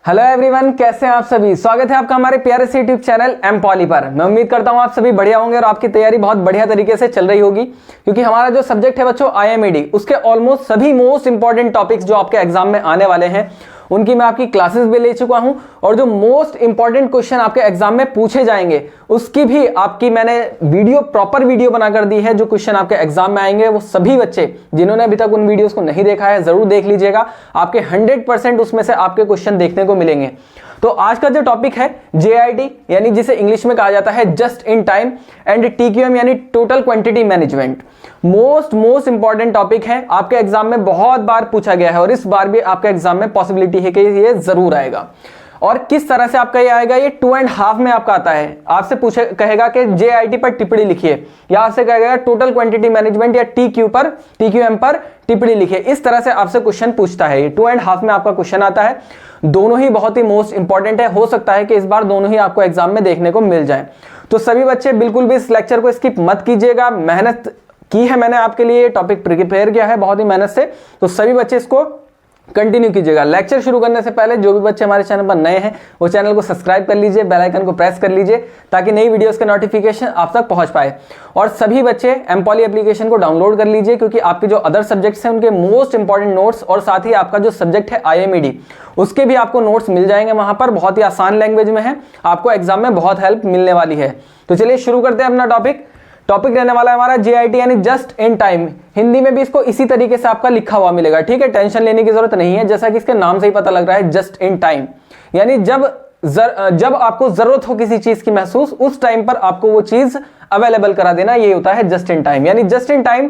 Hello everyone, कैसे हैं आप सभी। स्वागत है आपका हमारे प्यारे से यूट्यूब चैनल एम पॉली पर। मैं उम्मीद करता हूं आप सभी बढ़िया होंगे और आपकी तैयारी बहुत बढ़िया तरीके से चल रही होगी, क्योंकि हमारा जो सब्जेक्ट है बच्चों IMED, उसके ऑलमोस्ट सभी मोस्ट इंपॉर्टेंट टॉपिक्स जो आपके एग्जाम में आने वाले हैं उनकी मैं आपकी क्लासेस भी ले चुका हूं, और जो मोस्ट इंपॉर्टेंट क्वेश्चन आपके एग्जाम में पूछे जाएंगे उसकी भी आपकी मैंने प्रॉपर वीडियो बनाकर दी है। जो क्वेश्चन आपके एग्जाम में आएंगे वो सभी बच्चे जिन्होंने अभी तक उन वीडियोस को नहीं देखा है जरूर देख लीजिएगा, आपके 100% उसमें से आपके क्वेश्चन देखने को मिलेंगे। तो आज का जो टॉपिक है JIT, यानी जिसे इंग्लिश में कहा जाता है just in time, and TQM यानी total quantity management, most important topic है। आपके एग्जाम में बहुत बार पूछा गया है और इस बार भी आपके एग्जाम में पॉसिबिलिटी है कि ये जरूर आएगा। और किस तरह से आपका ये आएगा, ये 2.5 में आपका आता है। आपसे कहेगा कि JIT पर टिप्पणी लिखिए, या आपसे कहेगा टोटल क्वांटिटी मैनेजमेंट या TQM पर टिप्पणी लिखिए। इस तरह से आपसे क्वेश्चन पूछता है। ये 2.5 में आपका क्वेश्चन आता है। दोनों ही बहुत ही मोस्ट इंपॉर्टेंट है। हो सकता है कि इस बार दोनों ही आपको एग्जाम में देखने को मिल जाए। तो सभी बच्चे बिल्कुल भी इस लेक्चर को स्किप मत कीजिएगा। मेहनत की है मैंने आपके लिए, टॉपिक प्रिपेयर किया है बहुत ही मेहनत से, तो सभी बच्चे इसको कंटिन्यू कीजिएगा। लेक्चर शुरू करने से पहले जो भी बच्चे हमारे चैनल पर नए हैं वो चैनल को सब्सक्राइब कर लीजिए, बेल आइकन को प्रेस कर लीजिए ताकि नई वीडियोस का नोटिफिकेशन आप तक पहुंच पाए। और सभी बच्चे एम पॉली एप्लीकेशन को डाउनलोड कर लीजिए, क्योंकि आपके जो अदर सब्जेक्ट्स हैं उनके मोस्ट इंपॉर्टेंट नोट्स और साथ ही आपका जो सब्जेक्ट है IMED उसके भी आपको नोट्स मिल जाएंगे वहां पर। बहुत ही आसान लैंग्वेज में है, आपको एग्जाम में बहुत हेल्प मिलने वाली है। तो चलिए शुरू करते हैं अपना टॉपिक रहने वाला है हमारा JIT यानी जस्ट इन टाइम। हिंदी में भी इसको इसी तरीके से आपका लिखा हुआ मिलेगा, ठीक है, टेंशन लेने की जरूरत नहीं है। जैसा कि इसके नाम से ही पता लग रहा है जस्ट इन टाइम, यानी जब आपको जरूरत हो किसी चीज की महसूस, उस टाइम पर आपको वो चीज अवेलेबल करा देना, ये होता है जस्ट इन टाइम। यानी जस्ट इन टाइम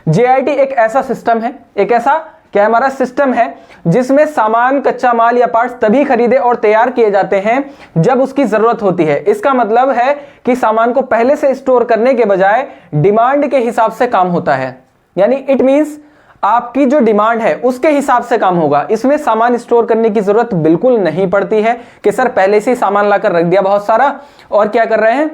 JIT एक ऐसा सिस्टम है, एक ऐसा क्या हमारा सिस्टम है जिसमें सामान, कच्चा माल या पार्ट्स तभी खरीदे और तैयार किए जाते हैं जब उसकी जरूरत होती है। इसका मतलब है कि सामान को पहले से स्टोर करने के बजाय डिमांड के हिसाब से काम होता है। यानी इट मींस आपकी जो डिमांड है उसके हिसाब से काम होगा। इसमें सामान स्टोर करने की जरूरत बिल्कुल नहीं पड़ती है कि सर पहले से ही सामान लाकर रख दिया बहुत सारा और क्या कर रहे हैं,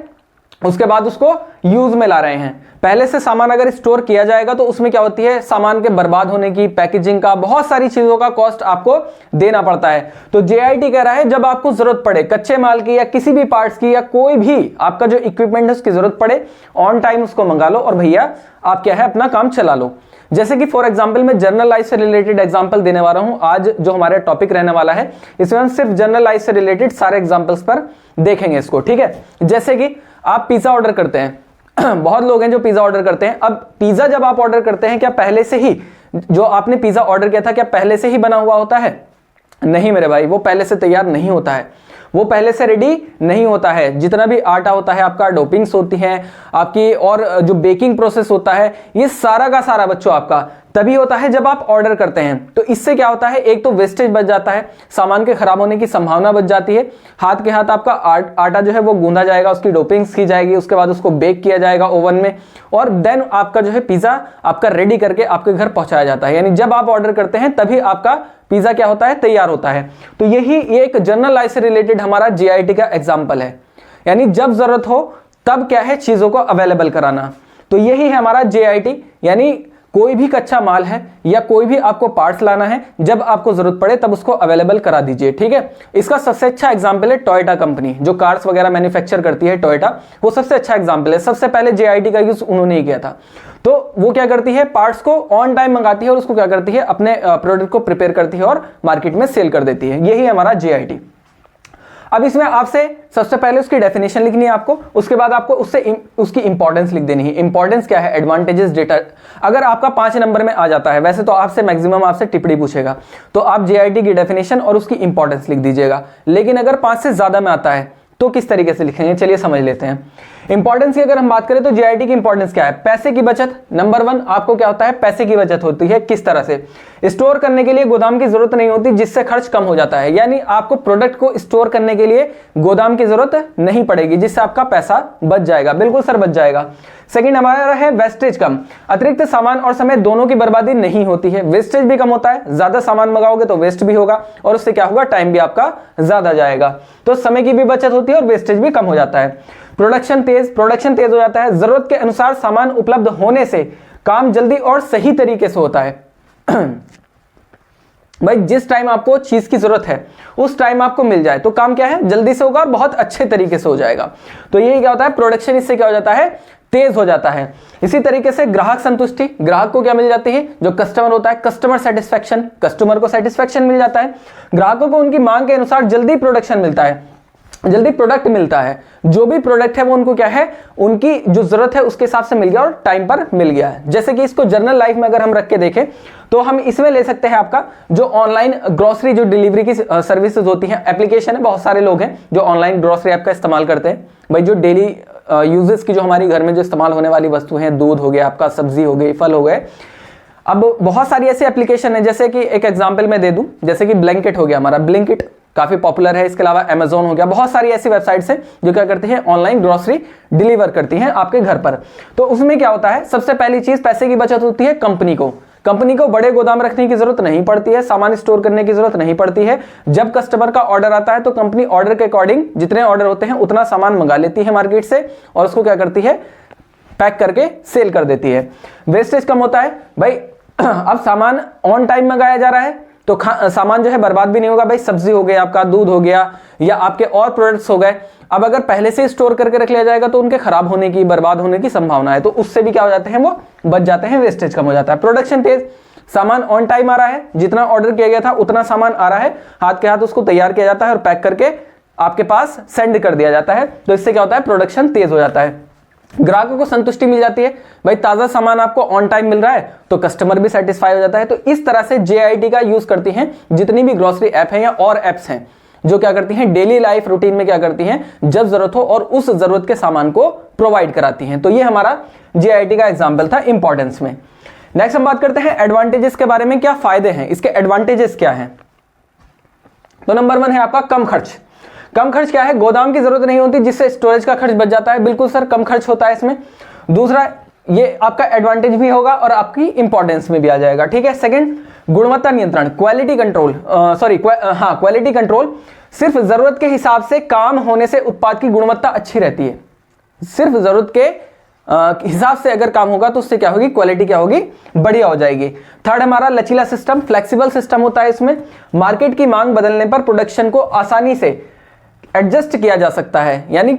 उसके बाद उसको यूज में ला रहे हैं। पहले से सामान अगर स्टोर किया जाएगा तो उसमें क्या होती है, सामान के बर्बाद होने की, पैकेजिंग का, बहुत सारी चीजों का कॉस्ट आपको देना पड़ता है। तो JIT कह रहा है जब आपको जरूरत पड़े कच्चे माल की या किसी भी पार्ट्स की या कोई भी आपका जो इक्विपमेंट है उसकी जरूरत पड़े, ऑन टाइम उसको मंगा लो और भैया आप क्या है अपना काम चला लो। जैसे कि फॉर एग्जांपल मैं जनरल लाइफ से रिलेटेड एग्जांपल देने वाला हूं। आज जो हमारा टॉपिक रहने वाला है इसमें हम सिर्फ जनरल लाइफ से रिलेटेड सारे एग्जांपल्स पर देखेंगे इसको, ठीक है। जैसे कि आप पिज्जा ऑर्डर करते हैं बहुत लोग हैं जो पिज्जा ऑर्डर करते हैं। अब पिज्जा जब आप ऑर्डर करते हैं, क्या पहले से ही जो आपने पिज्जा ऑर्डर किया था क्या पहले से ही बना हुआ होता है? नहीं मेरे भाई, वो पहले से तैयार नहीं होता है, वो पहले से रेडी नहीं होता है। जितना भी आटा होता है आपका, डोपिंग्स होती हैं आपकी, और जो बेकिंग प्रोसेस होता है, ये सारा का सारा बच्चों आपका तभी होता है जब आप ऑर्डर करते हैं। तो इससे क्या होता है, एक तो वेस्टेज बच जाता है, सामान के खराब होने की संभावना बच जाती है। हाथ के हाथ आपका आटा जो है वो गूंदा जाएगा, उसकी डोपिंग्स की जाएगी, उसके बाद उसको बेक किया जाएगा ओवन में, और देन आपका जो है पिज्जा आपका रेडी करके आपके घर पहुंचाया जाता है। यानी जब आप ऑर्डर करते हैं तभी आपका पिज्जा क्या होता है, तैयार होता है। तो यही एक जनरल लाइफ से रिलेटेड हमारा JIT का एग्जाम्पल है। यानी जब जरूरत हो तब क्या है, चीजों को अवेलेबल कराना। तो यही है हमारा JIT, यानी कोई भी कच्चा माल है या कोई भी आपको पार्ट्स लाना है, जब आपको जरूरत पड़े तब उसको अवेलेबल करा दीजिए, ठीक है। इसका सबसे अच्छा एग्जांपल है टोयोटा कंपनी, जो कार्स वगैरह मैन्युफैक्चर करती है टोयोटा, वो सबसे अच्छा एग्जांपल है। सबसे पहले JIT का यूज उन्होंने ही किया था। तो वो क्या करती है, पार्ट्स को ऑन टाइम मंगाती है और उसको क्या करती है, अपने प्रोडक्ट को प्रिपेयर करती है और मार्केट में सेल कर देती है। यही हमारा JIT। अब इसमें आपसे सबसे पहले उसकी डेफिनेशन लिखनी है आपको, उसके बाद आपको उसकी इंपॉर्टेंस लिख देनी है। इंपॉर्टेंस क्या है, एडवांटेजेस, डेटा। अगर आपका 5 नंबर में आ जाता है, वैसे तो आपसे मैक्सिमम आपसे टिप्पणी पूछेगा, तो आप JIT की डेफिनेशन और उसकी इंपॉर्टेंस लिख दीजिएगा। लेकिन अगर 5 से ज्यादा में आता है तो किस तरीके से लिखेंगे, चलिए समझ लेते हैं। इंपॉर्टेंस की अगर हम बात करें तो JIT की इंपॉर्टेंस क्या है, पैसे की बचत। नंबर 1 आपको क्या होता है, पैसे की बचत होती है। किस तरह से, स्टोर करने के लिए गोदाम की जरूरत नहीं होती, जिससे खर्च कम हो जाता है। यानी आपको प्रोडक्ट को स्टोर करने के लिए गोदाम की जरूरत नहीं पड़ेगी, जिससे आपका पैसा बच जाएगा, बिल्कुल सर बच जाएगा। सेकंड हमारा है वेस्टेज कम, अतिरिक्त सामान और समय दोनों की बर्बादी नहीं होती है। वेस्टेज भी कम होता है, ज्यादा सामान मंगाओगे तो वेस्ट भी होगा और उससे क्या होगा, टाइम भी आपका ज्यादा जाएगा। तो समय की भी बचत होती है और वेस्टेज भी कम हो जाता है। प्रोडक्शन तेज हो जाता है, जरूरत के अनुसार सामान उपलब्ध होने से काम जल्दी और सही तरीके से होता है। भाई जिस टाइम आपको चीज की जरूरत है उस टाइम आपको मिल जाए तो काम क्या है, जल्दी से होगा और बहुत अच्छे तरीके से हो जाएगा। तो यही क्या होता है, प्रोडक्शन इससे क्या हो जाता है, तेज हो जाता है। इसी तरीके से ग्राहक संतुष्टि, ग्राहक को क्या मिल जाती है, जो कस्टमर होता है, कस्टमर सेटिस्फेक्शन, कस्टमर को सेटिस्फेक्शन मिल जाता है। ग्राहकों को उनकी मांग के अनुसार जल्दी प्रोडक्शन मिलता है, जल्दी प्रोडक्ट मिलता है। जो भी प्रोडक्ट है वो उनको क्या है, उनकी जो जरूरत है उसके हिसाब से मिल गया और टाइम पर मिल गया है। जैसे कि इसको जनरल लाइफ में अगर हम रख के देखें तो हम इसमें ले सकते हैं आपका जो ऑनलाइन ग्रोसरी जो डिलीवरी की सर्विसेज होती हैं, एप्लीकेशन है, बहुत सारे लोग हैं जो ऑनलाइन ग्रोसरी ऐप का इस्तेमाल करते हैं। भाई जो डेली यूजेस की जो हमारी घर में जो इस्तेमाल होने वाली वस्तु हैं, दूध हो गया आपका, सब्जी हो गई, फल हो गए। अब बहुत सारी ऐसी एप्लीकेशन है, जैसे कि एक एग्जांपल मैं दे दूं, जैसे कि ब्लैंकेट हो गया हमारा, ब्लिंकिट काफी पॉपुलर है। इसके अलावा अमेजोन हो गया, बहुत सारी ऐसी वेबसाइट्स हैं जो क्या करती है, ऑनलाइन ग्रोसरी डिलीवर करती हैं आपके घर पर। तो उसमें क्या होता है, सबसे पहली चीज पैसे की बचत होती है कंपनी को बड़े गोदाम रखने की जरूरत नहीं पड़ती है, सामान स्टोर करने की जरूरत नहीं पड़ती है। जब कस्टमर का ऑर्डर आता है तो कंपनी ऑर्डर के अकॉर्डिंग जितने ऑर्डर होते हैं उतना सामान मंगा लेती है मार्केट से और उसको क्या करती है, पैक करके सेल कर देती है। वेस्टेज कम होता है। भाई अब सामान ऑन टाइम मंगाया जा रहा है तो सामान जो है बर्बाद भी नहीं होगा। भाई सब्जी हो गया आपका, दूध हो गया या आपके और प्रोडक्ट्स हो गए, अब अगर पहले से स्टोर करके रख लिया जाएगा तो उनके खराब होने की, बर्बाद होने की संभावना है, तो उससे भी क्या हो जाते हैं, वो बच जाते हैं, वेस्टेज कम हो जाता है। प्रोडक्शन तेज, सामान ऑन टाइम आ रहा है, जितना ऑर्डर किया गया था उतना सामान आ रहा है, हाथ के हाथ उसको तैयार किया जाता है और पैक करके आपके पास सेंड कर दिया जाता है। तो इससे क्या होता है, प्रोडक्शन तेज हो जाता है। ग्राहकों को संतुष्टि मिल जाती है, भाई ताजा सामान आपको ऑन टाइम मिल रहा है तो कस्टमर भी सेटिस्फाई हो जाता है। तो इस तरह से JIT का यूज करती हैं जितनी भी ग्रोसरी ऐप है या और एप्स हैं जो क्या करती हैं, डेली लाइफ रूटीन में क्या करती हैं, जब जरूरत हो और उस जरूरत के सामान को प्रोवाइड कराती हैं। तो ये हमारा JIT का एग्जाम्पल था इंपॉर्टेंस में। नेक्स्ट हम बात करते हैं एडवांटेजेस के बारे में, क्या फायदे हैं, इसके एडवांटेजेस क्या हैं। तो नंबर 1 है आपका कम खर्च। कम खर्च क्या है, गोदाम की जरूरत नहीं होती जिससे स्टोरेज का खर्च बच जाता है। बिल्कुल सर, कम खर्च होता है इसमें। दूसरा, ये आपका एडवांटेज भी होगा और आपकी इंपॉर्टेंस में भी आ जाएगा, ठीक है। सेकंड, गुणवत्ता नियंत्रण, क्वालिटी कंट्रोल, क्वालिटी कंट्रोल। सिर्फ जरूरत के हिसाब से काम होने से उत्पाद की गुणवत्ता अच्छी रहती है। सिर्फ जरूरत के हिसाब से अगर काम होगा तो उससे क्या होगी, क्वालिटी क्या होगी, बढ़िया हो जाएगी। थर्ड, हमारा लचीला सिस्टम, फ्लेक्सिबल सिस्टम होता है इसमें। मार्केट की मांग बदलने पर प्रोडक्शन को आसानी से एडजस्ट किया जा सकता है, यानी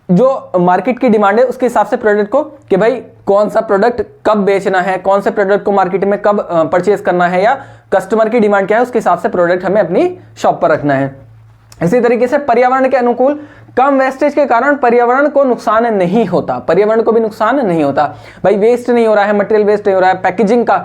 जो मार्केट की डिमांड है उसके हिसाब से प्रोडक्ट को, कि भाई कौन सा प्रोडक्ट कब बेचना है, कौन से प्रोडक्ट को मार्केट में कब परचेज करना है, या कस्टमर की डिमांड क्या है उसके हिसाब से प्रोडक्ट हमें अपनी शॉप पर रखना है। इसी तरीके से पर्यावरण के अनुकूल, कम वेस्टेज के कारण पर्यावरण को नुकसान नहीं होता, पर्यावरण को भी नुकसान नहीं होता। भाई वेस्ट नहीं हो रहा है, मटेरियल वेस्ट नहीं हो रहा है, पैकेजिंग का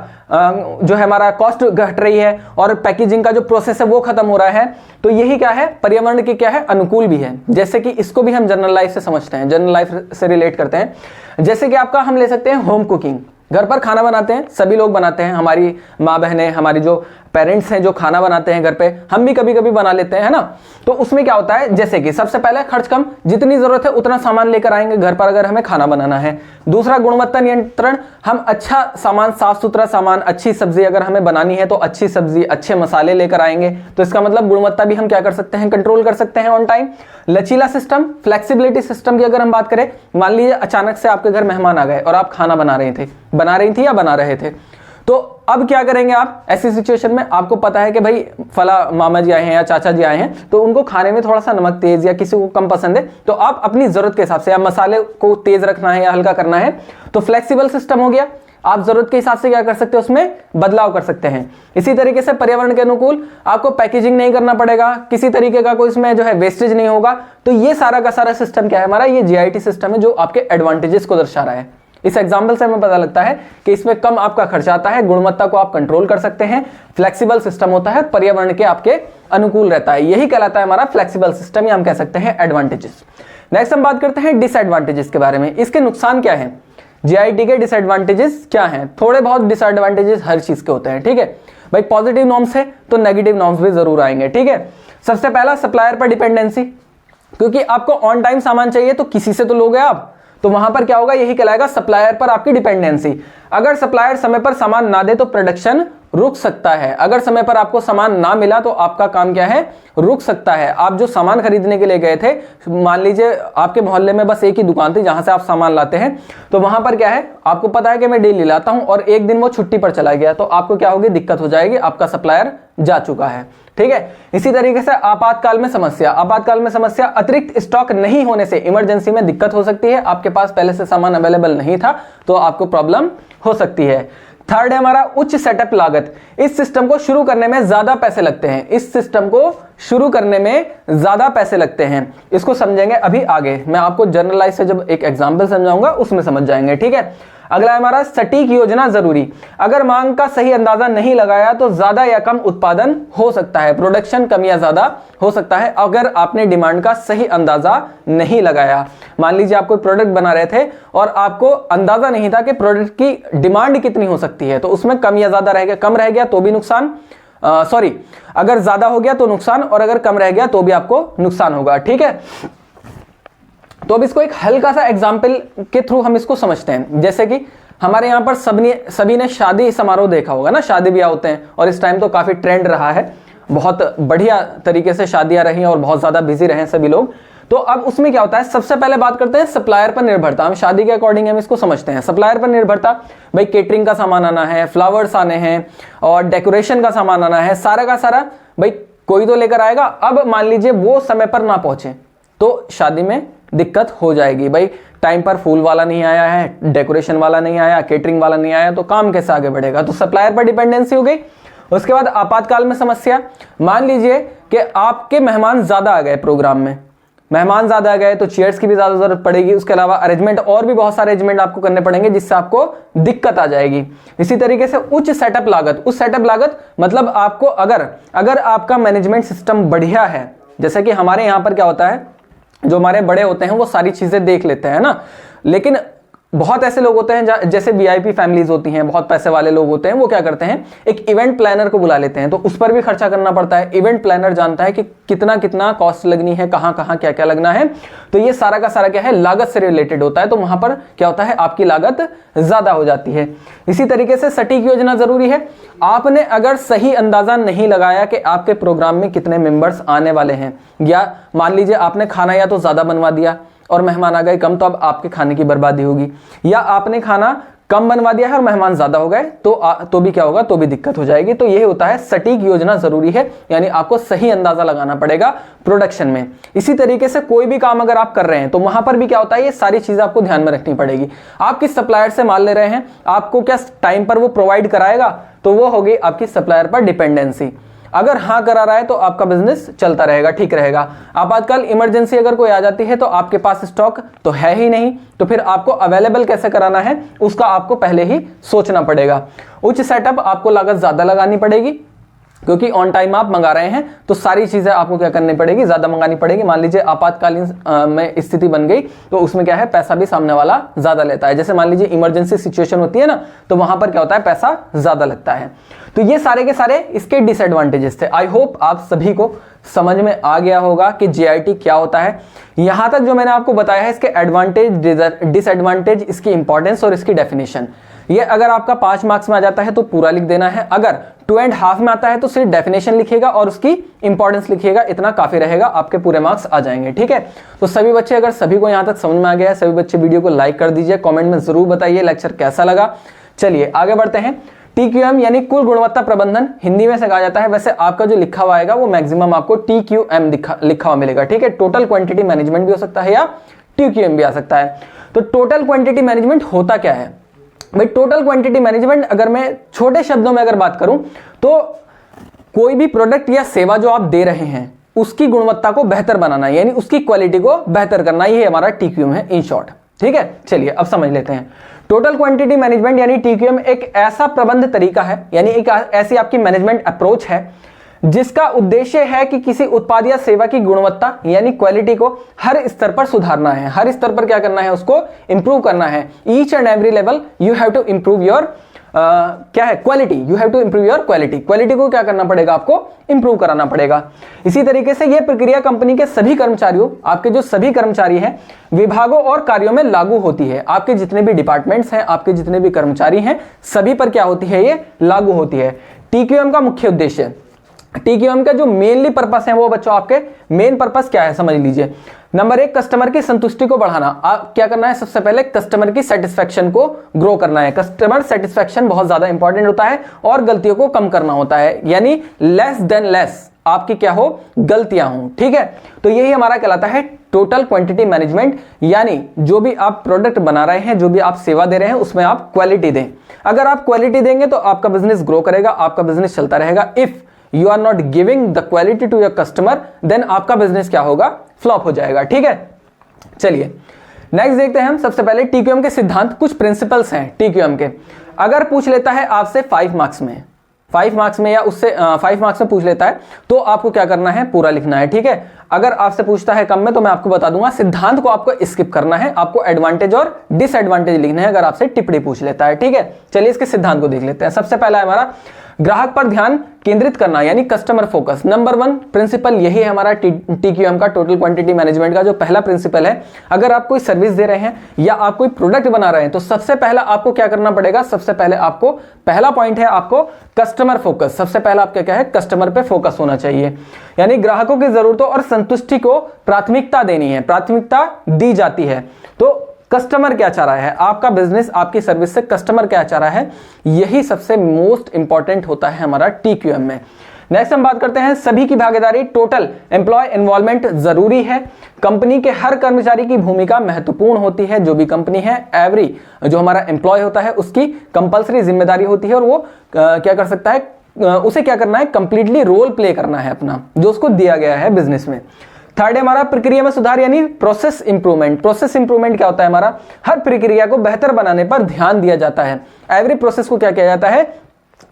जो है हमारा कॉस्ट घट रही है और पैकेजिंग का जो प्रोसेस है वो खत्म हो रहा है। तो यही क्या है, पर्यावरण के क्या है, अनुकूल भी है। जैसे कि इसको भी हम जनरल लाइफ से समझते हैं, जनरल लाइफ से रिलेट करते हैं। जैसे कि आपका हम ले सकते हैं होम कुकिंग, घर पर खाना बनाते हैं, सभी लोग बनाते हैं, हमारी माँ बहनें, हमारी जो पेरेंट्स हैं जो खाना बनाते हैं घर पे, हम भी कभी कभी बना लेते हैं, है ना। तो उसमें क्या होता है, जैसे कि सबसे पहले खर्च कम, जितनी जरूरत है उतना सामान लेकर आएंगे घर पर अगर हमें खाना बनाना है। दूसरा, गुणवत्ता नियंत्रण, हम अच्छा सामान, साफ सुथरा सामान, अच्छी सब्जी अगर हमें बनानी है तो अच्छी सब्जी, अच्छे मसाले लेकर आएंगे, तो इसका मतलब गुणवत्ता भी हम क्या कर सकते हैं, कंट्रोल कर सकते हैं ऑन टाइम। लचीला सिस्टम, फ्लेक्सिबिलिटी सिस्टम की अगर हम बात करें, मान लीजिए अचानक से आपके घर मेहमान आ गए और आप खाना बना रही थी या बना रहे थे, तो अब क्या करेंगे आप ऐसी सिचुएशन में, आपको पता है कि भाई फला मामा जी आए हैं या चाचा जी आए हैं तो उनको खाने में थोड़ा सा नमक तेज या किसी को कम पसंद है, तो आप अपनी जरूरत के हिसाब से या मसाले को तेज रखना है या हल्का करना है, तो फ्लेक्सिबल सिस्टम हो गया, आप जरूरत के हिसाब से क्या कर सकते हो, उसमें बदलाव कर सकते हैं। इसी तरीके से पर्यावरण के अनुकूल, आपको पैकेजिंग नहीं करना पड़ेगा, किसी तरीके का कोई इसमें जो है वेस्टेज नहीं होगा। तो ये सारा का सारा सिस्टम क्या है हमारा, ये JIT सिस्टम है जो आपके एडवांटेजेस को दर्शा रहा है। इस एग्जाम्पल से हमें पता लगता है कि इसमें कम आपका खर्चा आता है, गुणवत्ता को आप कंट्रोल कर सकते हैं, फ्लेक्सिबल सिस्टम होता है, पर्यावरण के आपके अनुकूल रहता है। यही कहलाता है हमारा फ्लेक्सिबल सिस्टम, या हम कह सकते हैं एडवांटेजेस। नेक्स्ट हम बात करते हैं डिसएडवांटेजेस के बारे में। इसके नुकसान क्या है, JIT के डिसएडवांटेजेस क्या हैं। थोड़े बहुत डिसएडवांटेजेस हर चीज के होते हैं, ठीक है भाई। पॉजिटिव नॉर्म्स है तो नेगेटिव नॉर्म्स भी जरूर आएंगे, ठीक है। सबसे पहला, सप्लायर पर डिपेंडेंसी, क्योंकि आपको ऑन टाइम सामान चाहिए तो किसी से तो लोगे आप, तो वहां पर क्या होगा, यही कहलाएगा सप्लायर पर आपकी डिपेंडेंसी। अगर सप्लायर समय पर सामान ना दे तो प्रोडक्शन रुक सकता है। अगर समय पर आपको सामान ना मिला तो आपका काम क्या है, रुक सकता है। आप जो सामान खरीदने के लिए गए थे, मान लीजिए आपके मोहल्ले में बस एक ही दुकान थी जहां से आप सामान लाते हैं, तो वहां पर क्या है, आपको पता है कि मैं डेली लाता हूं और एक दिन वो छुट्टी पर चला गया, तो आपको क्या होगी, दिक्कत हो जाएगी, आपका सप्लायर जा चुका है। ठीक है। इसी तरीके से आपातकाल में समस्या, आपातकाल में समस्या अतिरिक्त स्टॉक नहीं होने से इमरजेंसी में दिक्कत हो सकती है। आपके पास पहले से सामान अवेलेबल नहीं था तो आपको प्रॉब्लम हो सकती है। थर्ड है हमारा उच्च सेटअप लागत। इस सिस्टम को शुरू करने में ज्यादा पैसे लगते हैं, इस सिस्टम को शुरू करने में ज्यादा पैसे लगते हैं। इसको समझेंगे अभी आगे, मैं आपको जनरलाइज से जब एक एग्जांपल समझाऊंगा उसमें समझ जाएंगे। ठीक है। अगला है हमारा सटीक योजना जरूरी। अगर मांग का सही अंदाजा नहीं लगाया तो ज्यादा या कम उत्पादन हो सकता है, प्रोडक्शन कम या ज्यादा हो सकता है अगर आपने डिमांड का सही अंदाजा नहीं लगाया। मान लीजिए आप कोई प्रोडक्ट बना रहे थे और आपको अंदाजा नहीं था कि प्रोडक्ट की डिमांड कितनी हो सकती है, तो उसमें कम या ज्यादा रह गया, कम रह गया तो भी नुकसान, अगर ज्यादा हो गया तो नुकसान, और अगर कम रह गया तो भी आपको नुकसान होगा। ठीक है। तो अब इसको एक हल्का सा एग्जाम्पल के थ्रू हम इसको समझते हैं। जैसे कि हमारे यहाँ पर सभी ने शादी समारोह देखा होगा ना, शादी ब्याह होते हैं और इस टाइम तो काफी ट्रेंड रहा है, बहुत बढ़िया तरीके से शादियां रही और बहुत ज्यादा बिजी रहे सभी लोग। तो अब उसमें क्या होता है, सबसे पहले बात करते हैं सप्लायर पर निर्भरता। हम शादी के अकॉर्डिंग हम इसको समझते हैं। सप्लायर पर निर्भरता, भाई केटरिंग का सामान आना है, फ्लावर्स आने हैं और डेकोरेशन का सामान आना है, सारा का सारा भाई कोई तो लेकर आएगा। अब मान लीजिए वो समय पर ना पहुंचे तो शादी में दिक्कत हो जाएगी। भाई टाइम पर फूल वाला नहीं आया है, डेकोरेशन वाला नहीं आया, केटरिंग वाला नहीं आया, तो काम कैसे आगे बढ़ेगा। तो सप्लायर पर डिपेंडेंसी हो गई। उसके बाद आपातकाल में समस्या, मान लीजिए कि आपके मेहमान ज्यादा आ गए, प्रोग्राम में मेहमान ज्यादा आ गए तो चेयर्स की भी ज्यादा जरूरत पड़ेगी। उसके अलावा अरेंजमेंट और भी बहुत सारे अरेंजमेंट आपको करने पड़ेंगे जिससे आपको दिक्कत आ जाएगी। इसी तरीके से उच्च सेटअप लागत, उस सेटअप लागत मतलब आपको अगर आपका मैनेजमेंट सिस्टम बढ़िया है, जैसे कि हमारे यहाँ पर क्या होता है, जो हमारे बड़े होते हैं वो सारी चीजें देख लेते हैं ना, लेकिन बहुत ऐसे लोग होते हैं जैसे वीआईपी फैमिलीज होती हैं, बहुत पैसे वाले लोग होते हैं, वो क्या करते हैं, एक इवेंट प्लानर को बुला लेते हैं, तो उस पर भी खर्चा करना पड़ता है। इवेंट प्लानर जानता है कि कितना कितना कॉस्ट लगनी है, कहां कहां क्या क्या लगना है, तो ये सारा का सारा क्या है, लागत से रिलेटेड होता है। तो वहां पर क्या होता है, आपकी लागत ज्यादा हो जाती है। इसी तरीके से सटीक योजना जरूरी है। आपने अगर सही अंदाजा नहीं लगाया कि आपके प्रोग्राम में कितने मेंबर्स आने वाले हैं, या मान लीजिए आपने खाना या तो ज्यादा बनवा दिया और मेहमान आ गए कम, तो अब आपके खाने की बर्बादी होगी, या आपने खाना कम बनवा दिया है और मेहमान ज्यादा हो गए तो भी क्या होगा, तो भी दिक्कत हो जाएगी। तो ये होता है सटीक योजना जरूरी है, यानी आपको सही अंदाजा लगाना पड़ेगा प्रोडक्शन में। इसी तरीके से कोई भी काम अगर आप कर रहे हैं तो वहां पर भी क्या होता है, ये सारी चीजें आपको ध्यान में रखनी पड़ेगी। आप किस सप्लायर से माल ले रहे हैं, आपको क्या टाइम पर वो प्रोवाइड कराएगा, तो वो होगी आपकी सप्लायर पर डिपेंडेंसी। अगर हाँ करा रहा है तो आपका बिजनेस चलता रहेगा, ठीक रहेगा। आपातकाल इमरजेंसी अगर कोई आ जाती है तो आपके पास स्टॉक तो है ही नहीं, तो फिर आपको अवेलेबल कैसे कराना है उसका आपको पहले ही सोचना पड़ेगा। उच्च सेटअप, आपको लागत ज्यादा लगानी पड़ेगी क्योंकि ऑन टाइम आप मंगा रहे हैं, तो सारी चीजें आपको क्या करनी पड़ेगी, ज्यादा मंगानी पड़ेगी। मान लीजिए आपातकालीन में स्थिति बन गई तो उसमें क्या है, पैसा भी सामने वाला ज्यादा लेता है। जैसे मान लीजिए इमरजेंसी सिचुएशन होती है ना, तो वहां पर क्या होता है, पैसा ज्यादा लगता है। तो ये सारे के सारे इसके डिसएडवांटेजेस थे। आई होप आप सभी को समझ में आ गया होगा कि जीआईटी क्या होता है। यहां तक जो मैंने आपको बताया है, इसके एडवांटेज, डिसएडवांटेज, इसकी इंपॉर्टेंस और इसकी डेफिनेशन, ये अगर आपका 5 मार्क्स में आ जाता है तो पूरा लिख देना है। अगर 2.5 में आता है तो सिर्फ डेफिनेशन लिखिएगा और उसकी इंपॉर्टेंस लिखिएगा, इतना काफी रहेगा, आपके पूरे मार्क्स आ जाएंगे। ठीक है। तो सभी बच्चे, अगर सभी को यहां तक समझ में आ गया है, सभी बच्चे वीडियो को लाइक कर दीजिए, कमेंट में जरूर बताइए लेक्चर कैसा लगा। चलिए आगे बढ़ते हैं। TQM यानी कुल गुणवत्ता प्रबंधन, हिंदी में से कहा जाता है, वैसे आपका जो लिखा हुआ आएगा वो मैक्सिमम आपको TQM लिखा हुआ मिलेगा। ठीक है। टोटल क्वांटिटी मैनेजमेंट भी हो सकता है या TQM भी आ सकता है। तो टोटल क्वांटिटी मैनेजमेंट होता क्या है भाई, टोटल क्वांटिटी मैनेजमेंट अगर मैं छोटे शब्दों में अगर बात करूं तो कोई भी प्रोडक्ट या सेवा जो आप दे रहे हैं उसकी गुणवत्ता को बेहतर बनाना, यानी उसकी क्वालिटी को बेहतर करना, ये हमारा TQM है इन शॉर्ट। ठीक है। चलिए अब समझ लेते हैं। टोटल क्वांटिटी मैनेजमेंट यानी TQM एक ऐसा प्रबंध तरीका है, यानी एक ऐसी आपकी मैनेजमेंट अप्रोच है जिसका उद्देश्य है कि किसी उत्पाद या सेवा की गुणवत्ता यानी क्वालिटी को हर स्तर पर सुधारना है। हर स्तर पर क्या करना है, उसको इंप्रूव करना है। Each and every level you have to improve your क्या है, quality, you have to improve your quality. Quality को क्या करना पड़ेगा, आपको इंप्रूव कराना पड़ेगा। इसी तरीके से यह प्रक्रिया कंपनी के सभी कर्मचारियों, आपके जो सभी कर्मचारी हैं, विभागों और कार्यों में लागू होती है। आपके जितने भी डिपार्टमेंट्स हैं, आपके जितने भी कर्मचारी हैं, सभी पर क्या होती है, ये लागू होती है। टीक्यूएम का मुख्य उद्देश्य, टीक्यूएम का जो मेनली पर्पस है वो बच्चों आपके मेन पर्पस क्या है समझ लीजिए। नंबर 1, कस्टमर की संतुष्टि को बढ़ाना। आप क्या करना है, सबसे पहले कस्टमर की सेटिस्फेक्शन को ग्रो करना है। कस्टमर सेटिस्फेक्शन बहुत ज्यादा इंपॉर्टेंट होता है और गलतियों को कम करना होता है, यानी लेस देन लेस आपकी क्या हो, गलतियां हो। ठीक है, तो यही हमारा कहलाता है टोटल क्वांटिटी मैनेजमेंट, यानी जो भी आप प्रोडक्ट बना रहे हैं, जो भी आप सेवा दे रहे हैं, उसमें आप क्वालिटी दें। अगर आप क्वालिटी देंगे तो आपका बिजनेस ग्रो करेगा, आपका बिजनेस चलता रहेगा। If you are not giving the quality to your customer, then आपका बिजनेस क्या होगा, फ्लॉप हो जाएगा। ठीक है, चलिए नेक्स्ट देखते हैं हम। सबसे पहले टीक्यूएम के सिद्धांत, कुछ प्रिंसिपल्स हैं टीक्यूएम के। अगर पूछ लेता है आपसे 5 मार्क्स में, 5 मार्क्स में या उससे 5 मार्क्स में पूछ लेता है तो आपको क्या करना है, पूरा लिखना है। ठीक है, अगर आपसे पूछता है कम में तो मैं आपको बता दूंगा, सिद्धांत को आपको स्किप करना है, आपको एडवांटेज और डिसएडवांटेज लिखना है अगर आपसे टिप्पणी पूछ लेता है। ठीक है, चलिए इसके सिद्धांत को देख लेते हैं। सबसे पहला है हमारा ग्राहक पर ध्यान केंद्रित करना, यानी कस्टमर फोकस। नंबर 1 प्रिंसिपल यही है हमारा टीक्यूएम का, टोटल क्वांटिटी मैनेजमेंट का जो पहला प्रिंसिपल है। अगर आप कोई सर्विस दे रहे हैं या आप कोई प्रोडक्ट बना रहे हैं तो सबसे पहला आपको क्या करना पड़ेगा, सबसे पहले आपको पहला पॉइंट है आपको कस्टमर फोकस। सबसे पहला आपका क्या है, कस्टमर पे फोकस होना चाहिए, यानी ग्राहकों की जरूरतों और संतुष्टि को प्राथमिकता देनी है, प्राथमिकता दी जाती है। तो कस्टमर क्या चाह रहा है, आपका बिजनेस आपकी सर्विस से कस्टमर क्या चाह रहा है, यही सबसे मोस्ट इंपॉर्टेंट होता है हमारा टीक्यूएम में। नेक्स्ट हम बात करते हैं सभी की भागीदारी, टोटल एम्प्लॉय इन्वॉल्वमेंट जरूरी है। कंपनी के हर कर्मचारी की भूमिका महत्वपूर्ण होती है। जो भी कंपनी है, एवरी जो हमारा एम्प्लॉय होता है उसकी कंपल्सरी जिम्मेदारी होती है और वो क्या कर सकता है, उसे क्या करना है, कंप्लीटली रोल प्ले करना है अपना, जो उसको दिया गया है बिजनेस में। थर्ड है हमारा प्रक्रिया में सुधार, यानी प्रोसेस इंप्रूवमेंट। प्रोसेस इंप्रूवमेंट क्या होता है, हमारा हर प्रक्रिया को बेहतर बनाने पर ध्यान दिया जाता है। एवरी प्रोसेस को क्या किया जाता है,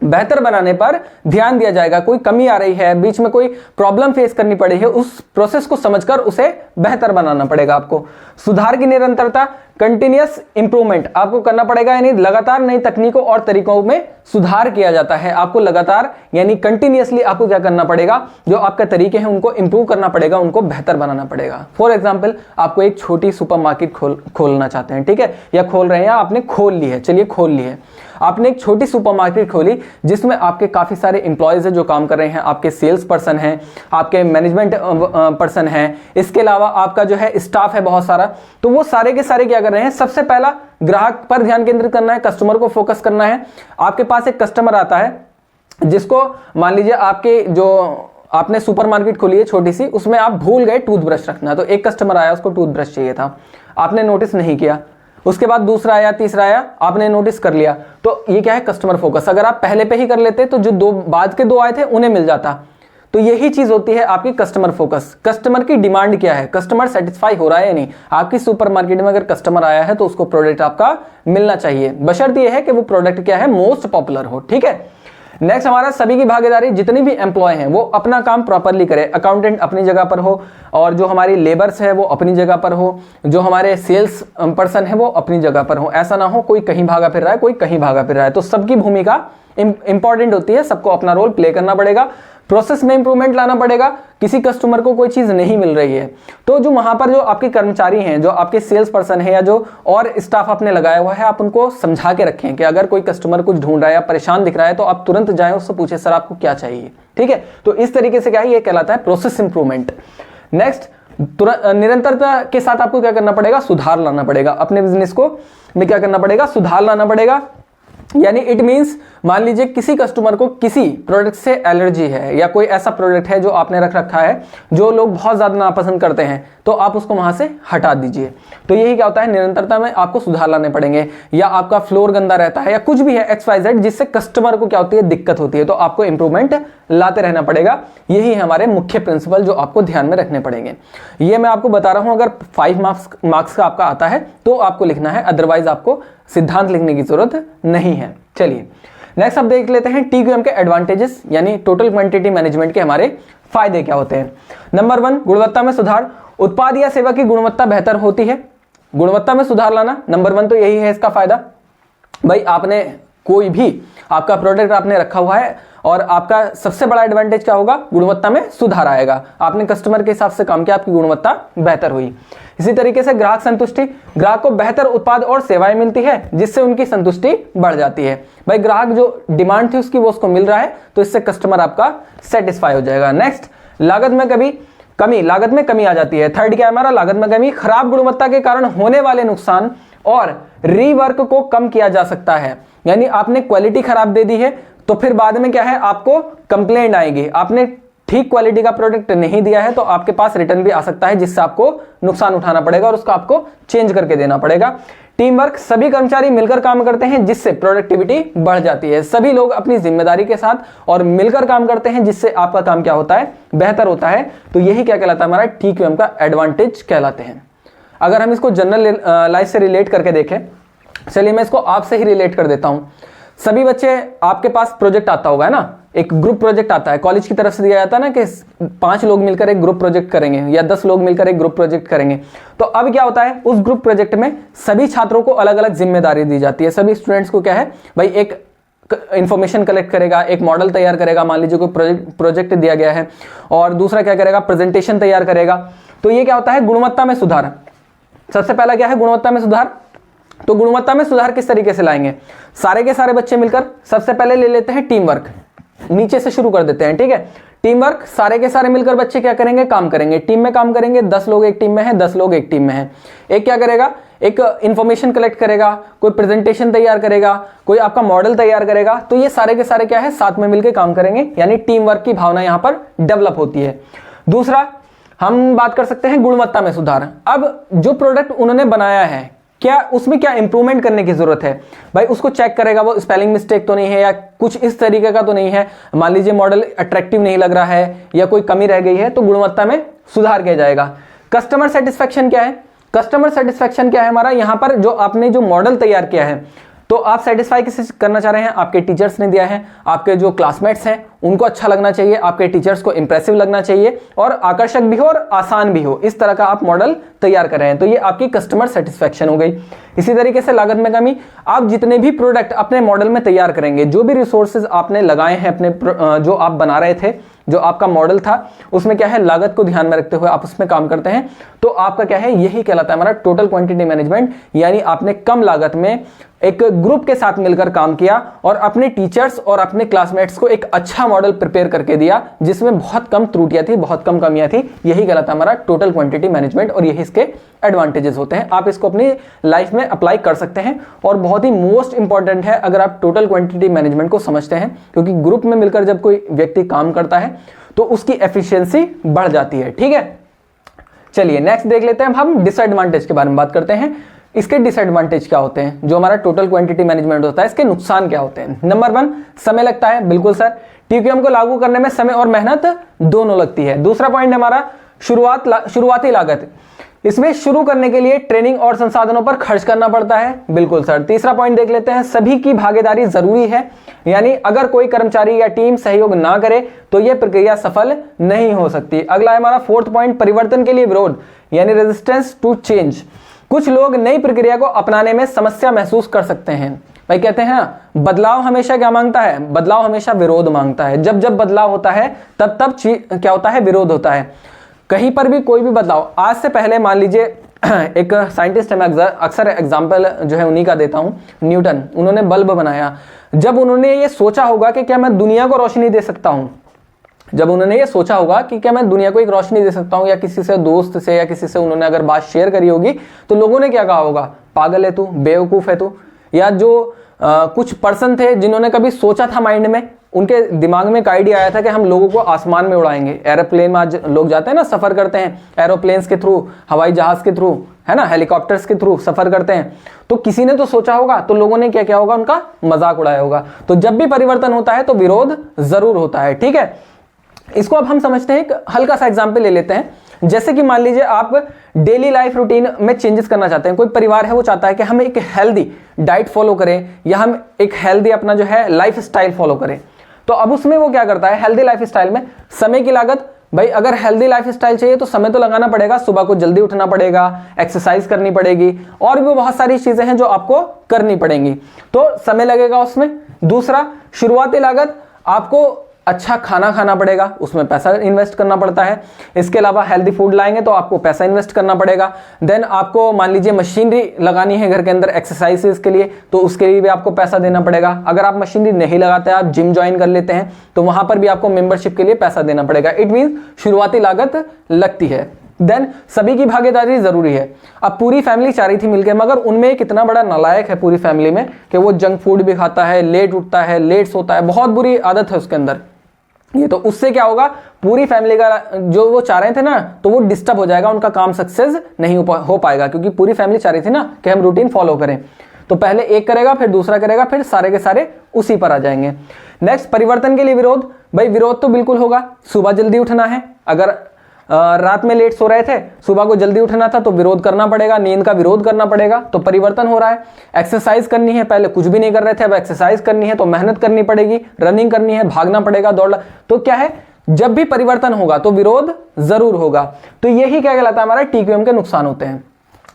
बेहतर बनाने पर ध्यान दिया जाएगा। कोई कमी आ रही है, बीच में कोई प्रॉब्लम फेस करनी पड़ी है, उस प्रोसेस को समझकर उसे बेहतर बनाना पड़ेगा आपको। सुधार की निरंतरता, कंटिन्यूअस इंप्रूवमेंट आपको करना पड़ेगा, यानी लगातार नई तकनीकों और तरीकों में सुधार किया जाता है। आपको लगातार यानी कंटिन्यूअसली आपको क्या करना पड़ेगा, जो आपके तरीके हैं उनको इंप्रूव करना पड़ेगा, उनको बेहतर बनाना पड़ेगा। फॉर एग्जाम्पल आपको एक छोटी सुपरमार्केट खोलना चाहते हैं, ठीक है, या खोल रहे हैं, या आपने खोल ली है, चलिए खोल ली है, आपने एक छोटी सुपरमार्केट खोली जिसमें आपके काफी सारे एम्प्लॉयज है जो काम कर रहे हैं, आपके सेल्स पर्सन हैं, आपके मैनेजमेंट पर्सन हैं, इसके अलावा आपका जो है स्टाफ है बहुत सारा। तो वो सारे के सारे क्या कर रहे हैं, सबसे पहला ग्राहक पर ध्यान केंद्रित करना है, कस्टमर को फोकस करना है। आपके पास एक कस्टमर आता है जिसको मान लीजिए आपके जो आपने सुपरमार्केट खोली है छोटी सी, उसमें आप भूल गए टूथब्रश रखना, तो एक कस्टमर आया उसको टूथब्रश चाहिए था, आपने नोटिस नहीं किया, उसके बाद दूसरा आया, तीसरा आया, आपने नोटिस कर लिया। तो ये क्या है, कस्टमर फोकस। अगर आप पहले पे ही कर लेते तो जो बाद के दो आए थे उन्हें मिल जाता। तो यही चीज होती है आपकी कस्टमर फोकस। कस्टमर की डिमांड क्या है, कस्टमर सेटिस्फाई हो रहा है या नहीं। आपकी सुपरमार्केट में अगर कस्टमर आया है तो उसको प्रोडक्ट आपका मिलना चाहिए, बशर्ते यह है कि वो प्रोडक्ट क्या है, मोस्ट पॉपुलर हो। ठीक है, नेक्स्ट हमारा सभी की भागीदारी, जितनी भी एम्प्लॉय हैं वो अपना काम प्रॉपरली करे। अकाउंटेंट अपनी जगह पर हो और जो हमारी लेबर्स है वो अपनी जगह पर हो, जो हमारे सेल्स पर्सन है वो अपनी जगह पर हो। ऐसा ना हो कोई कहीं भागा फिर रहा है, कोई कहीं भागा फिर रहा है। तो सबकी भूमिका इंपॉर्टेंट होती है, सबको अपना रोल प्ले करना पड़ेगा। प्रोसेस में इंप्रूवमेंट लाना पड़ेगा। किसी कस्टमर को कोई चीज नहीं मिल रही है तो जो वहां पर जो आपके कर्मचारी हैं, जो आपके सेल्स पर्सन है या जो और स्टाफ आपने लगाया हुआ है, आप उनको समझा के रखें कि अगर कोई कस्टमर कुछ ढूंढ रहा है या परेशान दिख रहा है तो आप तुरंत जाएं, उससे पूछे सर आपको क्या चाहिए। ठीक है, तो इस तरीके से क्या है, ये कहलाता है प्रोसेस इंप्रूवमेंट। नेक्स्ट, निरंतरता के साथ आपको क्या करना पड़ेगा, सुधार लाना पड़ेगा अपने बिजनेस को में क्या करना पड़ेगा, सुधार लाना पड़ेगा। यानी इट मींस मान लीजिए किसी कस्टमर को किसी प्रोडक्ट से एलर्जी है या कोई ऐसा प्रोडक्ट है जो आपने रख रखा है जो लोग बहुत ज्यादा नापसंद करते हैं, तो आप उसको वहां से हटा दीजिए। तो यही क्या होता है, निरंतरता में आपको सुधार लाने पड़ेंगे। या आपका फ्लोर गंदा रहता है या कुछ भी है XYZ जिससे कस्टमर को क्या होती है, दिक्कत होती है, तो आपको इंप्रूवमेंट लाते रहना पड़ेगा। यही हमारे मुख्य प्रिंसिपल जो आपको ध्यान में रखने पड़ेंगे। ये मैं आपको बता रहा हूं, अगर 5 मार्क्स का आपका आता है तो आपको लिखना है, अदरवाइज आपको सिद्धांत लिखने की जरूरत नहीं है। चलिए नेक्स्ट अब देख लेते हैं टीक्यूएम के एडवांटेजेस, यानी टोटल क्वांटिटी मैनेजमेंट के हमारे फायदे क्या होते हैं। नंबर 1, गुणवत्ता में सुधार। उत्पाद या सेवा की गुणवत्ता बेहतर होती है। गुणवत्ता में सुधार लाना नंबर 1 तो यही है इसका फायदा। भाई आपने कोई भी आपका प्रोडक्ट आपने रखा हुआ है और आपका सबसे बड़ा एडवांटेज क्या होगा, गुणवत्ता में सुधार आएगा। आपने कस्टमर के हिसाब से काम किया, आपकी गुणवत्ता बेहतर हुई। इसी तरीके से ग्राहक संतुष्टि, ग्राहक को बेहतर उत्पाद और सेवाएं मिलती है जिससे उनकी संतुष्टि बढ़ जाती है। भाई ग्राहक जो डिमांड थी उसकी वो उसको मिल रहा है, तो इससे कस्टमर आपका सेटिस्फाई हो जाएगा। नेक्स्ट, लागत में लागत में कमी आ जाती है। थर्ड क्या है हमारा, लागत में कमी। खराब गुणवत्ता के कारण होने वाले नुकसान और रीवर्क को कम किया जा सकता है। यानी आपने क्वालिटी खराब दे दी है तो फिर बाद में क्या है, आपको कंप्लेंट आएगी। आपने ठीक क्वालिटी का प्रोडक्ट नहीं दिया है तो आपके पास रिटर्न भी आ सकता है, जिससे आपको नुकसान उठाना पड़ेगा और उसको आपको चेंज करके देना पड़ेगा। टीम वर्क, सभी कर्मचारी मिलकर काम करते हैं जिससे प्रोडक्टिविटी बढ़ जाती है। सभी लोग अपनी जिम्मेदारी के साथ और मिलकर काम करते हैं जिससे आपका काम क्या होता है, बेहतर होता है। तो यही क्या कहलाता है, हमारा TQM का एडवांटेज कहलाते हैं। अगर हम इसको जनरल लाइफ से रिलेट करके देखें, चलिए मैं इसको आपसे ही रिलेट कर देता हूं। सभी बच्चे, आपके पास प्रोजेक्ट आता होगा ना, एक ग्रुप प्रोजेक्ट आता है, कॉलेज की तरफ से दिया जाता है ना कि 5 लोग मिलकर एक ग्रुप प्रोजेक्ट करेंगे या 10 लोग मिलकर एक ग्रुप प्रोजेक्ट करेंगे। तो अब क्या होता है, उस ग्रुप प्रोजेक्ट में सभी छात्रों को अलग अलग जिम्मेदारी दी जाती है। सभी स्टूडेंट्स को क्या है भाई, एक इंफॉर्मेशन कलेक्ट करेगा, एक मॉडल तैयार करेगा, मान लीजिए कोई प्रोजेक्ट दिया गया है, और दूसरा क्या करेगा, प्रेजेंटेशन तैयार करेगा। तो ये क्या होता है, गुणवत्ता में सुधार। सबसे पहला क्या है, गुणवत्ता में सुधार। तो गुणवत्ता में सुधार किस तरीके से लाएंगे, सारे के सारे बच्चे मिलकर सबसे पहले ले लेते हैं टीम वर्क, नीचे से शुरू कर देते हैं, ठीक है। टीम वर्क, सारे के सारे मिलकर बच्चे क्या करेंगे, काम करेंगे, टीम में काम करेंगे। 10 लोग एक टीम में हैं, 10 लोग एक टीम में हैं। एक क्या करेगा, एक इंफॉर्मेशन कलेक्ट करेगा, कोई प्रेजेंटेशन तैयार करेगा, कोई आपका मॉडल तैयार करेगा। तो ये सारे के सारे क्या है, साथ में मिलकर काम करेंगे, यानी टीम वर्क की भावना यहां पर डेवलप होती है। दूसरा हम बात कर सकते हैं गुणवत्ता में सुधार। अब जो प्रोडक्ट उन्होंने बनाया है, क्या उसमें क्या इंप्रूवमेंट करने की जरूरत है, भाई उसको चेक करेगा, वो स्पेलिंग मिस्टेक तो नहीं है या कुछ इस तरीके का तो नहीं है। मान लीजिए मॉडल अट्रैक्टिव नहीं लग रहा है या कोई कमी रह गई है, तो गुणवत्ता में सुधार किया जाएगा। कस्टमर सेटिस्फेक्शन क्या है, कस्टमर सेटिस्फेक्शन क्या है हमारा, यहां पर जो आपने जो मॉडल तैयार किया है, तो आप सेटिस्फाई किससे करना चाह रहे हैं, आपके टीचर्स ने दिया है, आपके जो क्लासमेट्स हैं उनको अच्छा लगना चाहिए, आपके टीचर्स को इंप्रेसिव लगना चाहिए और आकर्षक भी हो और आसान भी हो, इस तरह का आप मॉडल तैयार कर रहे हैं। तो ये आपकी कस्टमर सेटिस्फेक्शन हो गई। इसी तरीके से लागत में कमी, आप जितने भी प्रोडक्ट अपने मॉडल में तैयार करेंगे, जो भी रिसोर्सेज आपने लगाए हैं अपने जो आप बना रहे थे, जो आपका मॉडल था, उसमें क्या है, लागत को ध्यान में रखते हुए आप उसमें काम करते हैं, तो आपका क्या है, यही कहलाता है हमारा टोटल क्वांटिटी मैनेजमेंट। यानी आपने कम लागत में एक ग्रुप के साथ मिलकर काम किया और अपने टीचर्स और अपने क्लासमेट्स को एक अच्छा मॉडल प्रिपेयर करके दिया जिसमें बहुत कम त्रुटियां थी, बहुत कम कमियां थी। यही कहलाता है हमारा टोटल क्वांटिटी मैनेजमेंट और यही इसके एडवांटेजेस होते हैं। आप इसको अपनी लाइफ में अप्लाई कर सकते हैं और बहुत ही मोस्ट इंपॉर्टेंट है अगर आप टोटल क्वांटिटी मैनेजमेंट को समझते हैं, क्योंकि ग्रुप में मिलकर जब कोई व्यक्ति काम करता है तो उसकी एफिशिएंसी बढ़ जाती है, ठीक है। चलिए नेक्स्ट देख लेते हैं, हम डिसएडवांटेज के बारे में बात करते हैं। इसके डिसएडवांटेज क्या होते हैं, जो हमारा टोटल क्वांटिटी मैनेजमेंट होता है, इसके नुकसान क्या होते हैं। नंबर 1, समय लगता है। बिल्कुल सर, TQM को लागू करने में समय और मेहनत दोनों लगती है। दूसरा पॉइंट हमारा शुरुआती लागत, इसमें शुरू करने के लिए ट्रेनिंग और संसाधनों पर खर्च करना पड़ता है। बिल्कुल सर। तीसरा पॉइंट देख लेते हैं, सभी की भागीदारी जरूरी है, यानी अगर कोई कर्मचारी या टीम सहयोग ना करे तो यह प्रक्रिया सफल नहीं हो सकती। अगला है हमारा 4th पॉइंट, परिवर्तन के लिए विरोध, यानी रेजिस्टेंस टू चेंज। कुछ लोग नई प्रक्रिया को अपनाने में समस्या महसूस कर सकते हैं। भाई कहते हैं ना, बदलाव हमेशा क्या मांगता है, बदलाव हमेशा विरोध मांगता है। जब जब बदलाव होता है तब तब क्या होता है, विरोध होता है। कहीं पर भी कोई भी बदलाव, आज से पहले मान लीजिए एक साइंटिस्ट है, मैं अक्सर एग्जाम्पल जो है उन्हीं का देता हूं, न्यूटन। उन्होंने बल्ब बनाया। जब उन्होंने ये सोचा होगा कि क्या मैं दुनिया को रोशनी दे सकता हूं, जब उन्होंने ये सोचा होगा कि क्या मैं दुनिया को एक रोशनी दे सकता हूं, या किसी से दोस्त से या किसी से उन्होंने अगर बात शेयर करी होगी तो लोगों ने क्या कहा होगा, पागल है तू, बेवकूफ है तू। या जो कुछ पर्सन थे जिन्होंने कभी सोचा था माइंड में, उनके दिमाग में एक आइडिया आया था कि हम लोगों को आसमान में उड़ाएंगे। एरोप्लेन में आज लोग जाते हैं ना, सफर करते हैं एरोप्लेन्स के थ्रू, हवाई जहाज के थ्रू, है ना, हेलीकॉप्टर्स के थ्रू सफर करते हैं। तो किसी ने तो सोचा होगा, तो लोगों ने क्या किया होगा, उनका मजाक उड़ाया होगा। तो जब भी परिवर्तन होता है तो विरोध जरूर होता है, ठीक है। इसको अब हम समझते हैं, एक हल्का सा एग्जाम्पल ले लेते हैं। जैसे कि मान लीजिए आप डेली लाइफ रूटीन में चेंजेस करना चाहते हैं। कोई परिवार है वो चाहता है कि हम एक हेल्दी डाइट फॉलो करें या हम एक हेल्दी अपना जो है लाइफ स्टाइल फॉलो करें। तो अब उसमें वो क्या करता है, हेल्दी लाइफ स्टाइल में समय की लागत, भाई अगर हेल्दी लाइफ स्टाइल चाहिए तो समय तो लगाना पड़ेगा, सुबह को जल्दी उठना पड़ेगा, एक्सरसाइज करनी पड़ेगी और भी बहुत सारी चीजें हैं जो आपको करनी पड़ेंगी, तो समय लगेगा उसमें। दूसरा, शुरुआती लागत, आपको अच्छा खाना खाना पड़ेगा, उसमें पैसा इन्वेस्ट करना पड़ता है। इसके अलावा हेल्दी फूड लाएंगे तो आपको पैसा इन्वेस्ट करना पड़ेगा। देन आपको मान लीजिए मशीनरी लगानी है घर के अंदर एक्सरसाइजेस के लिए, तो उसके लिए भी आपको पैसा देना पड़ेगा। अगर आप मशीनरी नहीं लगाते, आप जिम ज्वाइन कर लेते हैं, तो वहां पर भी आपको मेंबरशिप के लिए पैसा देना पड़ेगा। इट मीन्स शुरुआती लागत लगती है। देन सभी की भागीदारी जरूरी है। अब पूरी फैमिली चाह रही थी मिलकर, मगर उनमें एक इतना बड़ा नालायक है पूरी फैमिली में कि वो जंक फूड भी खाता है, लेट उठता है, लेट सोता है, बहुत बुरी आदत है उसके अंदर। ये तो उससे क्या होगा, पूरी फैमिली का जो वो चाह रहे थे ना, तो वो डिस्टर्ब हो जाएगा, उनका काम सक्सेस नहीं हो पाएगा, क्योंकि पूरी फैमिली चाह रही थी ना कि हम रूटीन फॉलो करें। तो पहले एक करेगा, फिर दूसरा करेगा, फिर सारे के सारे उसी पर आ जाएंगे। नेक्स्ट, परिवर्तन के लिए विरोध। भाई विरोध तो बिल्कुल होगा। सुबह जल्दी उठना है, अगर रात में लेट सो रहे थे, सुबह को जल्दी उठना था, तो विरोध करना पड़ेगा, नींद का विरोध करना पड़ेगा, तो परिवर्तन हो रहा है। एक्सरसाइज करनी है, पहले कुछ भी नहीं कर रहे थे, अब एक्सरसाइज करनी है तो मेहनत करनी पड़ेगी, रनिंग करनी है, भागना पड़ेगा, दौड़ना। तो क्या है, जब भी परिवर्तन होगा तो विरोध जरूर होगा। तो यही क्या कहलाता है, हमारा TQM के नुकसान होते हैं।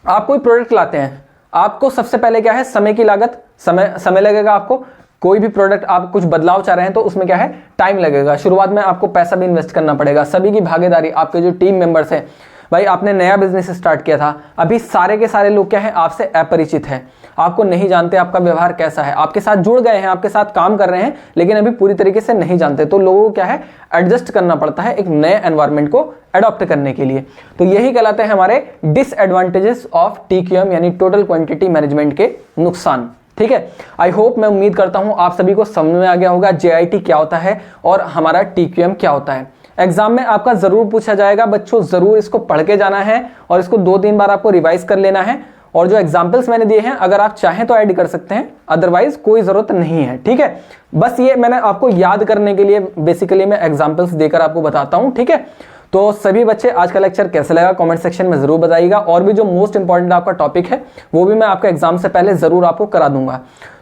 आप कोई प्रोडक्ट लाते हैं, आपको सबसे पहले क्या है, समय की लागत, समय लगेगा। आपको कोई भी प्रोडक्ट आप कुछ बदलाव चाह रहे हैं तो उसमें क्या है, टाइम लगेगा। शुरुआत में आपको पैसा भी इन्वेस्ट करना पड़ेगा। सभी की भागीदारी, आपके जो टीम मेंबर्स हैं, भाई आपने नया बिजनेस स्टार्ट किया था, अभी सारे के सारे लोग क्या है, आपसे अपरिचित हैं, आपको नहीं जानते, आपका व्यवहार कैसा है, आपके साथ जुड़ गए हैं, आपके साथ काम कर रहे हैं, लेकिन अभी पूरी तरीके से नहीं जानते। तो लोगों को क्या है, एडजस्ट करना पड़ता है एक नए एनवायरनमेंट को अडॉप्ट करने के लिए। तो यही कहलाते हैं हमारे डिसएडवांटेजेस ऑफ TQM, यानी टोटल क्वांटिटी मैनेजमेंट के नुकसान। ठीक है, आई होप, मैं उम्मीद करता हूं आप सभी को समझ में आ गया होगा JIT क्या होता है और हमारा TQM क्या होता है। एग्जाम में आपका जरूर पूछा जाएगा बच्चों, जरूर इसको पढ़ के जाना है और इसको 2-3 बार आपको रिवाइज कर लेना है। और जो एग्जाम्पल्स मैंने दिए हैं, अगर आप चाहें तो ऐड कर सकते हैं, अदरवाइज कोई जरूरत नहीं है। ठीक है, बस ये मैंने आपको याद करने के लिए बेसिकली मैं एग्जाम्पल्स देकर आपको बताता हूं। ठीक है, तो सभी बच्चे, आज का लेक्चर कैसा लगा कमेंट सेक्शन में जरूर बताइएगा। और भी जो मोस्ट इंपॉर्टेंट आपका टॉपिक है वो भी मैं आपका एग्जाम से पहले जरूर आपको करा दूंगा।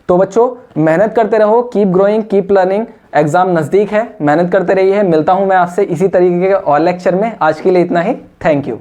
तो बच्चों, मेहनत करते रहो, keep growing, keep learning. Exam नजदीक है, मेहनत करते रहिए। मिलता हूं मैं आपसे इसी तरीके के और लेक्चर में। आज के लिए इतना ही, थैंक यू।